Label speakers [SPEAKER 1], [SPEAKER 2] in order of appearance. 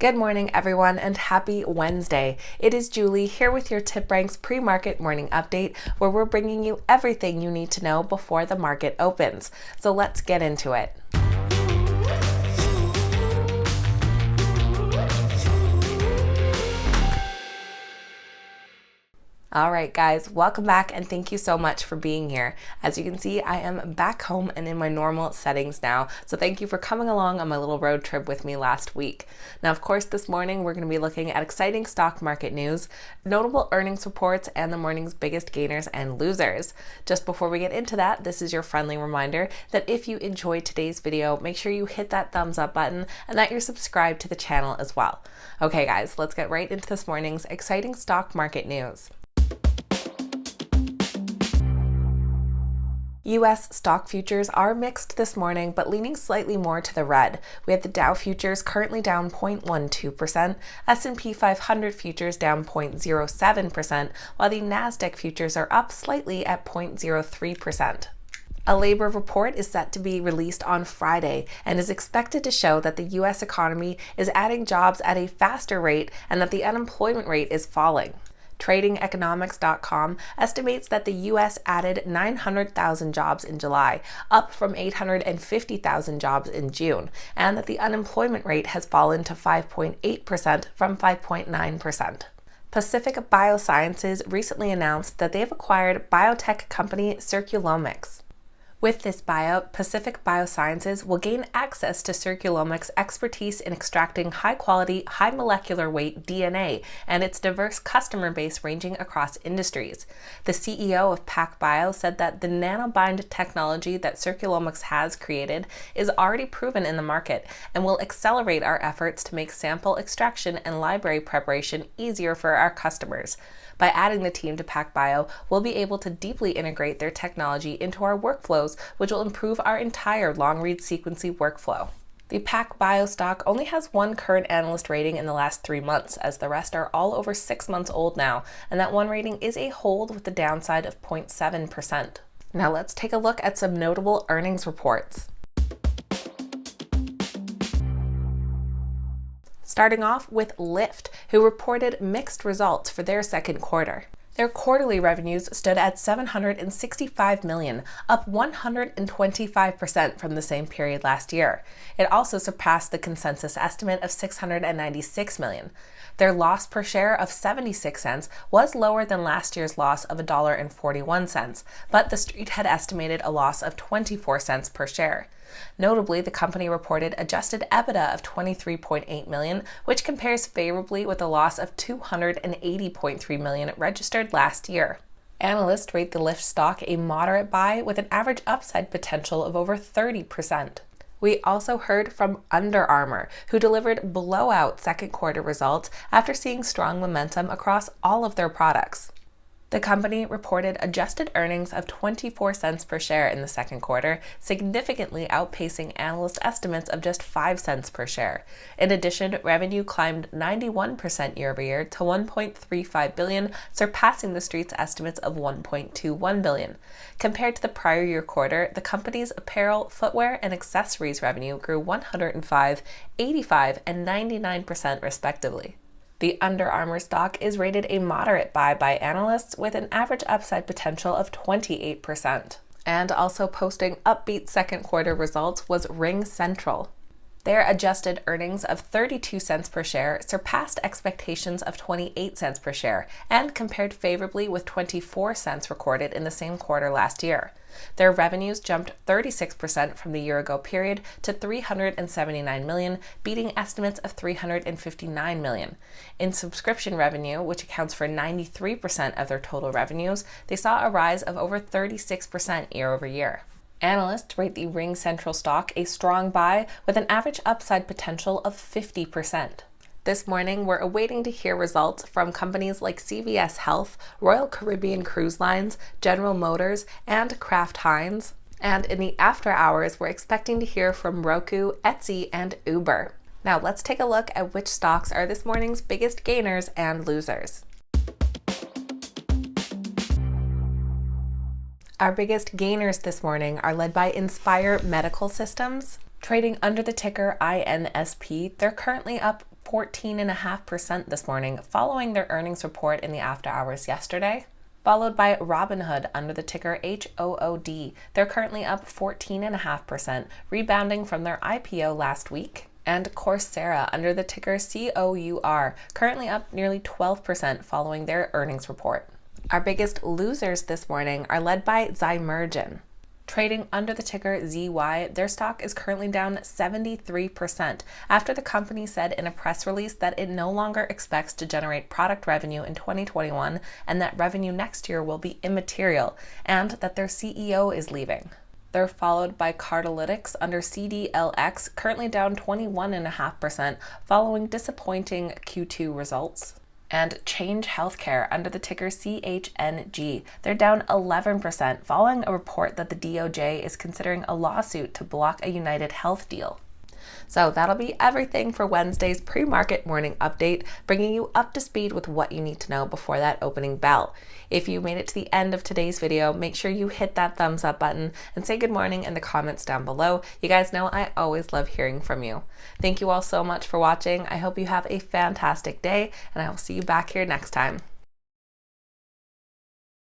[SPEAKER 1] Good morning, everyone, and happy Wednesday. It is Julie here with your TipRanks pre-market morning update, where we're bringing you everything you need to know before the market opens. So let's get into it. All right, guys, welcome back and thank you so much for being here. As you can see, I am back home and in my normal settings now, so thank you for coming along on my little road trip with me last week. Now, of course, this morning we're going to be looking at exciting stock market news, notable earnings reports, and the morning's biggest gainers and losers. Just before we get into that, this is your friendly reminder that if you enjoyed today's video, make sure you hit that thumbs up button and that you're subscribed to the channel as well. Okay, guys, let's get right into this morning's exciting stock market news. U.S. stock futures are mixed this morning, but leaning slightly more to the red. We have the Dow futures currently down 0.12%, S&P 500 futures down 0.07%, while the NASDAQ futures are up slightly at 0.03%. A labor report is set to be released on Friday and is expected to show that the U.S. economy is adding jobs at a faster rate and that the unemployment rate is falling. TradingEconomics.com estimates that the U.S. added 900,000 jobs in July, up from 850,000 jobs in June, and that the unemployment rate has fallen to 5.8% from 5.9%. Pacific Biosciences recently announced that they have acquired biotech company Circulomics. With this buyout, Pacific Biosciences will gain access to Circulomics' expertise in extracting high-quality, high molecular weight DNA and its diverse customer base ranging across industries. The CEO of PACB said that the nanobind technology that Circulomics has created is already proven in the market and will accelerate our efforts to make sample extraction and library preparation easier for our customers. By adding the team to PacBio, we'll be able to deeply integrate their technology into our workflows, which will improve our entire long-read sequencing workflow. The PacBio stock only has one current analyst rating in the last 3 months, as the rest are all over 6 months old now, and that one rating is a hold with the downside of 0.7%. Now let's take a look at some notable earnings reports. Starting off with LYFT, who reported mixed results for their second quarter. Their quarterly revenues stood at $765 million, up 125% from the same period last year. It also surpassed the consensus estimate of $696 million. Their loss per share of 76 cents was lower than last year's loss of $1.41, but the street had estimated a loss of 24 cents per share. Notably, the company reported adjusted EBITDA of $23.8 million, which compares favorably with a loss of $280.3 million registered last year. Analysts rate the LYFT stock a moderate buy with an average upside potential of over 30%. We also heard from Under Armour, who delivered blowout second quarter results after seeing strong momentum across all of their products. The company reported adjusted earnings of 24 cents per share in the second quarter, significantly outpacing analyst estimates of just 5 cents per share. In addition, revenue climbed 91% year-over-year to $1.35 billion, surpassing the street's estimates of $1.21 billion. Compared to the prior year quarter, the company's apparel, footwear, and accessories revenue grew 105%, 85%, and 99% respectively. The Under Armour stock is rated a moderate buy by analysts with an average upside potential of 28%. And also posting upbeat second quarter results was RingCentral. Their adjusted earnings of 32 cents per share surpassed expectations of 28 cents per share and compared favorably with 24 cents recorded in the same quarter last year. Their revenues jumped 36% from the year-ago period to $379 million, beating estimates of $359 million. In subscription revenue, which accounts for 93% of their total revenues, they saw a rise of over 36% year-over-year. Analysts rate the RingCentral stock a strong buy with an average upside potential of 50%. This morning, we're awaiting to hear results from companies like CVS Health, Royal Caribbean Cruise Lines, General Motors, and Kraft Heinz. And in the after hours, we're expecting to hear from Roku, Etsy, and Uber. Now let's take a look at which stocks are this morning's biggest gainers and losers. Our biggest gainers this morning are led by Inspire Medical Systems. Trading under the ticker INSP, they're currently up 14.5% this morning following their earnings report in the after hours yesterday, followed by Robinhood under the ticker HOOD. They're currently up 14.5%, rebounding from their IPO last week. And Coursera under the ticker COUR, currently up nearly 12% following their earnings report. Our biggest losers this morning are led by Zymergen. Trading under the ticker ZY, their stock is currently down 73% after the company said in a press release that it no longer expects to generate product revenue in 2021 and that revenue next year will be immaterial, and that their CEO is leaving. They're followed by Cardalytics under CDLX, currently down 21.5% following disappointing Q2 results. And Change Healthcare under the ticker CHNG. They're down 11% following a report that the DOJ is considering a lawsuit to block a United Health deal. So that'll be everything for Wednesday's pre-market morning update, bringing you up to speed with what you need to know before that opening bell. If you made it to the end of today's video, make sure you hit that thumbs up button and say good morning in the comments down below. You guys know I always love hearing from you. Thank you all so much for watching. I hope you have a fantastic day, and I will see you back here next time.